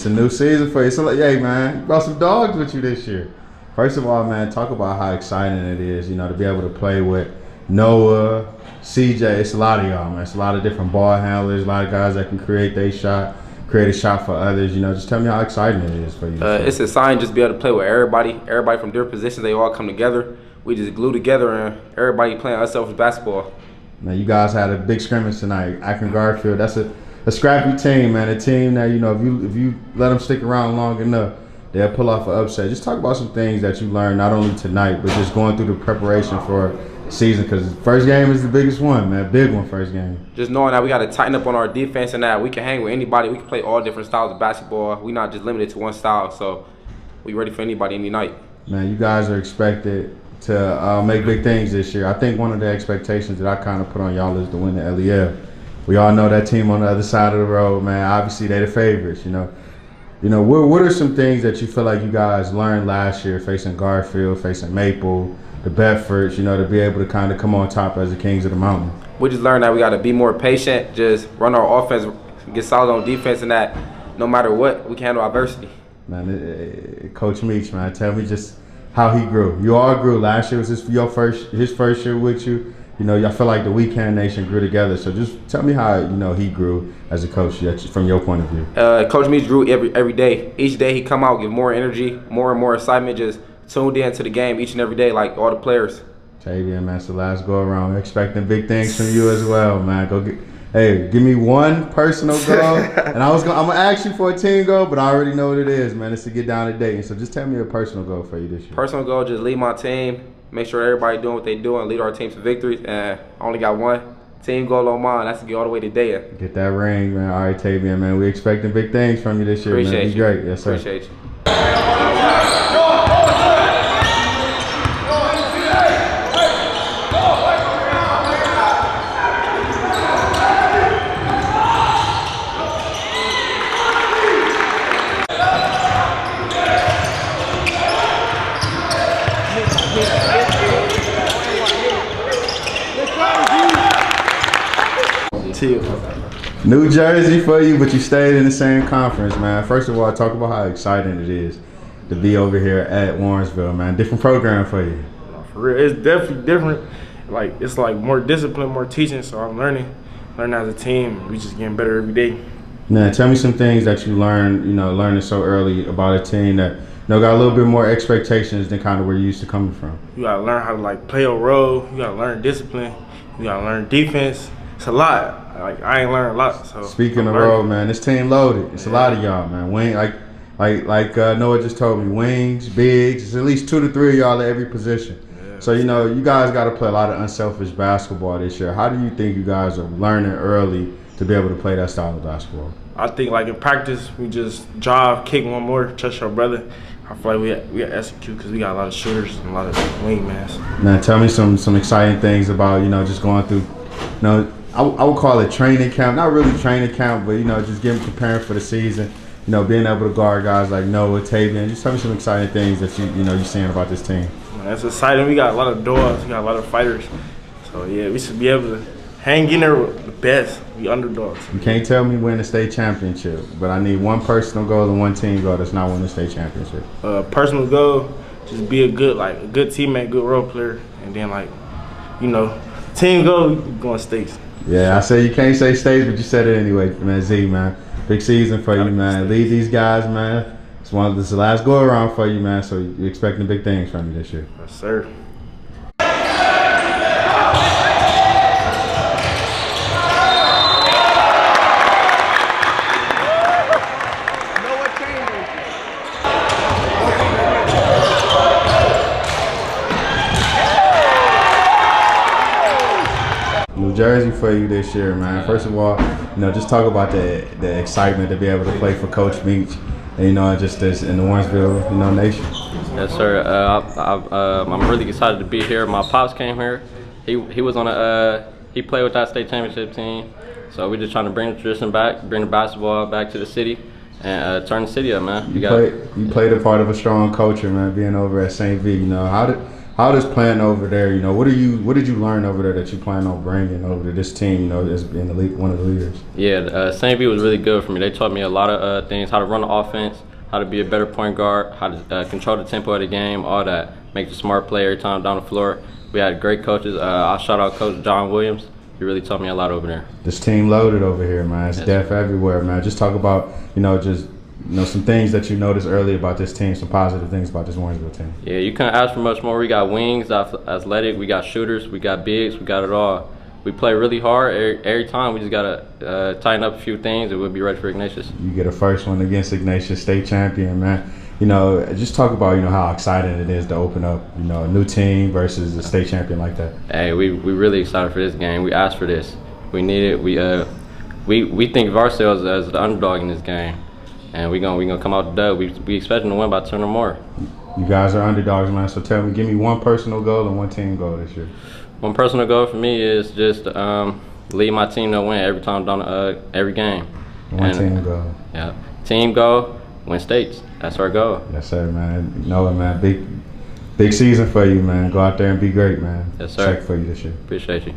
it's a new season for you. So, hey, man, you brought some dogs with you this year. First of all, man, talk about how exciting it is, you know, to be able to play with Noah, CJ. It's a lot of y'all, man. It's a lot of different ball handlers, a lot of guys that can create a shot for others. You know, just tell me how exciting it is for you. It's exciting just to be able to play with everybody from different positions. They all come together. We just glue together and everybody playing unselfish basketball. Man, you guys had a big scrimmage tonight. Akron Garfield, that's a scrappy team, man. A team that, you know, if you let them stick around long enough, they'll pull off an upset. Just talk about some things that you learned not only tonight, but just going through the preparation for season, because the first game is the biggest one, man. Big one, first game. Just knowing that we got to tighten up on our defense and that we can hang with anybody. We can play all different styles of basketball. We're not just limited to one style, so we ready for anybody any night. Man, you guys are expected to make big things this year. I think one of the expectations that I kind of put on y'all is to win the LEL. We all know that team on the other side of the road, man. Obviously, they're the favorites, you know. What are some things that you feel like you guys learned last year facing Garfield, facing Maple, the Bedfords, you know, to be able to kind of come on top as the Kings of the Mountain? We just learned that we got to be more patient, just run our offense, get solid on defense, and that no matter what, we can handle adversity. Man, Coach Meach, man, tell me just how he grew. You all grew. Last year was his first year with you. You know, I feel like the Weekend Nation grew together. So just tell me how, you know, he grew as a coach from your point of view. Coach Meach grew every day. Each day he come out, give more energy, more and more excitement, just tuned in to the game each and every day like all the players. Taebien, man, so last go around. We're expecting big things from you as well, man. Give me one personal goal. And I'm gonna ask you for a team goal, but I already know what it is, man. It's to get down to Dayton. So just tell me a personal goal for you this year. Personal goal, just lead my team, make sure everybody doing what they do, and lead our team to victories. And I only got one team goal on mine. That's to get all the way to Dayton. Get that ring, man. All right, Taebien, man. We're expecting big things from you this year, man. Appreciate Be great. Yes, sir. Appreciate you. New Jersey for you, but you stayed in the same conference, man. First of all, talk about how exciting it is to be over here at Warrensville, man. Different program for you. For real, it's definitely different. Like, it's like more discipline, more teaching. So I'm learning as a team. We just getting better every day. Now, tell me some things that you learned, you know, learning so early about a team that, you know, got a little bit more expectations than kind of where you used to coming from. You gotta learn how to like play a role. You gotta learn discipline. You gotta learn defense. It's a lot. Like, I ain't learned a lot. So speaking of role, man, this team loaded. It's a lot of y'all, man. Wing, like Noah just told me, wings, bigs. It's at least 2 to 3 of y'all at every position. Yeah, so you know, you guys got to play a lot of unselfish basketball this year. How do you think you guys are learning early to be able to play that style of basketball? I think like in practice, we just drive, kick one more, trust your brother. I feel like we got execute because we got a lot of shooters and a lot of wingmans. Man, tell me some exciting things about, you know, just going through, you know, I would call it training camp. Not really training camp, but, you know, just preparing for the season. You know, being able to guard guys like Noah, Taebien. Just tell me some exciting things that you're seeing about this team. Man, it's exciting. We got a lot of dogs. We got a lot of fighters. So yeah, we should be able to hang in there with the best. We underdogs. You can't tell me win the state championship, but I need one personal goal and one team goal that's not win the state championship. Personal goal, just be a good teammate, good role player, and then team goal, going states. Yeah, I say you can't say states, but you said it anyway, man. Z, man, big season for you, man. Lead these guys, man. This is the last go around for you, man. So you're expecting big things from you this year. Yes, sir. New Jersey for you this year, man. First of all, just talk about the excitement to be able to play for Coach Meach, and just this in the Warrensville, nation. Yes, sir. I'm really excited to be here. My pops came here. He was on he played with that state championship team, so we're just trying to bring the tradition back, bring the basketball back to the city, and turn the city up, man. You played a part of a strong culture, man. Being over at St. V, how how does playing over there? What did you learn over there that you plan on bringing over to this team? As being the league, one of the leaders. Yeah, St. B was really good for me. They taught me a lot of things: how to run the offense, how to be a better point guard, how to control the tempo of the game, all that. Make the smart play every time down the floor. We had great coaches. I'll shout out Coach John Williams. He really taught me a lot over there. This team loaded over here, man. It's depth everywhere, man. Just talk about, some things that you noticed early about this team, some positive things about this Warrensville team. Yeah, you couldn't ask for much more. We got wings, athletic, we got shooters, we got bigs, we got it all. We play really hard every time. We just got to tighten up a few things and we'll be ready for Ignatius. You get a first one against Ignatius, state champion, man. Just talk about, how exciting it is to open up, a new team versus a state champion like that. Hey, we really excited for this game. We asked for this. We need it. We think of ourselves as the underdog in this game. And we gonna come out the dub. We expecting to win by 10 or more. You guys are underdogs, man. So tell me, give me one personal goal and one team goal this year. One personal goal for me is just lead my team to win every time down every game. Team goal. Yeah, team goal, win states. That's our goal. Yes, sir, man. You know it, man. Big season for you, man. Go out there and be great, man. Yes, sir. Check for you this year. Appreciate you.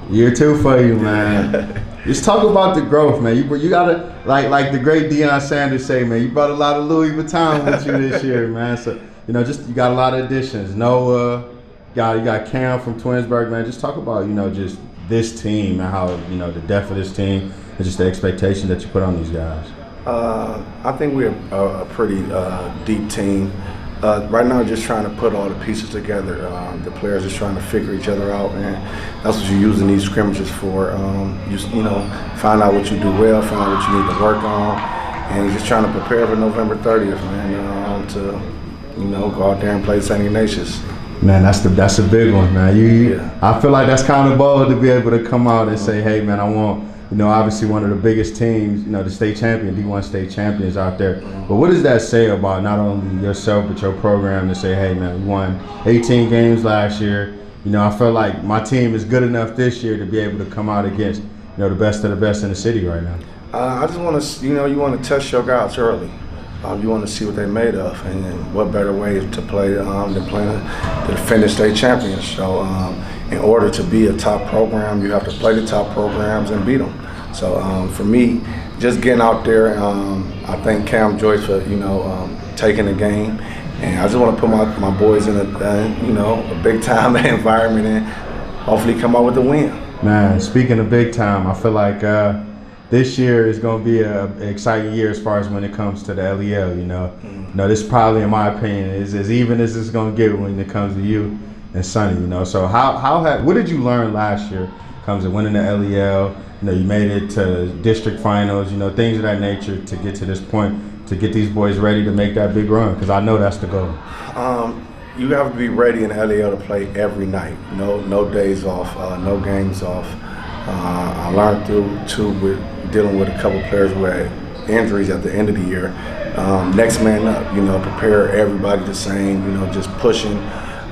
Year 2 for you, man. Just talk about the growth, man. You gotta like the great Deion Sanders say, man. You brought a lot of Louis Vuitton with you this year, man. So you got a lot of additions. Noah, you got Cam from Twinsburg, man. Just talk about just this team and how the depth of this team and just the expectation that you put on these guys. I think we're a pretty deep team. Right now, just trying to put all the pieces together. The players are trying to figure each other out, and that's what you're using these scrimmages for. Find out what you do well, find out what you need to work on, and just trying to prepare for November 30th, man, to go out there and play St. Ignatius. Man, that's a big one, man. I feel like that's kind of bold to be able to come out and say, hey, man, I want. Obviously one of the biggest teams, the state champion, D1 state champions out there. But what does that say about not only yourself, but your program to say, hey, man, we won 18 games last year. I feel like my team is good enough this year to be able to come out against, the best of the best in the city right now. I just want to, you want to test your guys early. You want to see what they're made of, and what better way to play than the defending state champions. So in order to be a top program, you have to play the top programs and beat them. So for me, just getting out there, I thank Cam Joyce for taking the game, and I just want to put my boys in a big time environment and hopefully come out with a win. Man, speaking of big time, I feel like this year is going to be an exciting year as far as when it comes to the LEL. This probably, in my opinion, is as even as it's going to get when it comes to you and Sonny. So what did you learn last year? Comes to winning the LEL. You made it to district finals. Things of that nature to get to this point, to get these boys ready to make that big run. Because I know that's the goal. You have to be ready in the LEL to play every night. No days off. No games off. I learned with dealing with a couple players who had injuries at the end of the year. Next man up, prepare everybody the same, just pushing.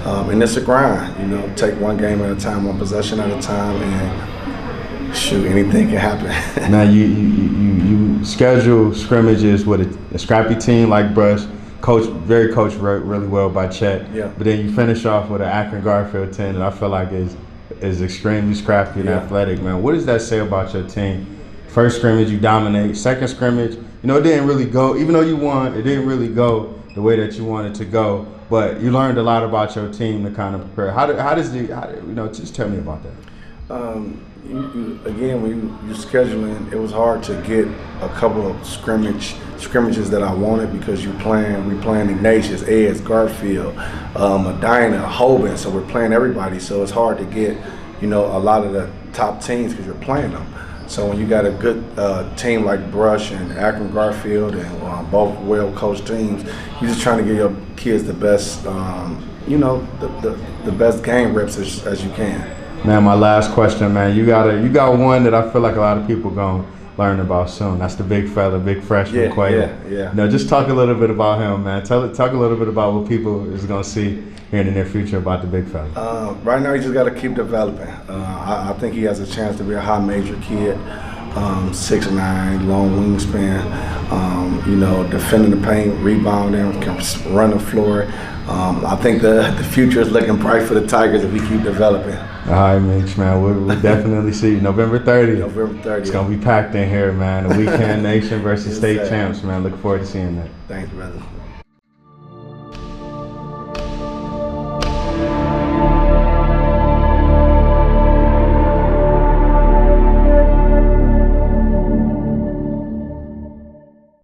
And it's a grind, take one game at a time, one possession at a time, and shoot, anything can happen. Now you schedule scrimmages with a scrappy team like Brush, coached really well by Chet. Yeah. But then you finish off with an Akron Garfield team that I feel like is extremely scrappy and athletic, man. What does that say about your team? First scrimmage, you dominate. Second scrimmage, it didn't really go, even though you won, it didn't really go the way that you wanted to go. But you learned a lot about your team to kind of prepare. Just tell me about that. Again, when you're scheduling, it was hard to get a couple of scrimmages that I wanted because we playing Ignatius, Eds, Garfield, Medina, Hoban, so we're playing everybody. So it's hard to get, a lot of the top teams because you're playing them. So when you got a good team like Brush and Akron Garfield and both well-coached teams, you're just trying to give your kids the best, the best game reps as you can. Man, my last question, man. You got one that I feel like a lot of people gonna learn about soon. That's the big fella, big freshman Quayle. Yeah. Just talk a little bit about him, man. Talk a little bit about what people is gonna see here in the near future about the big fella. Right now, you just got to keep developing. I think he has a chance to be a high major kid. 6'9", long wingspan. You know, defending the paint, rebounding, can run the floor. I think the future is looking bright for the Tigers if we keep developing. All right, Mitch, man. We'll definitely see you November 30th. November 30th. It's gonna be packed in here, man. The Weekend Nation versus Yes, state sir. champs, man. Looking forward to seeing that. Thanks, brother.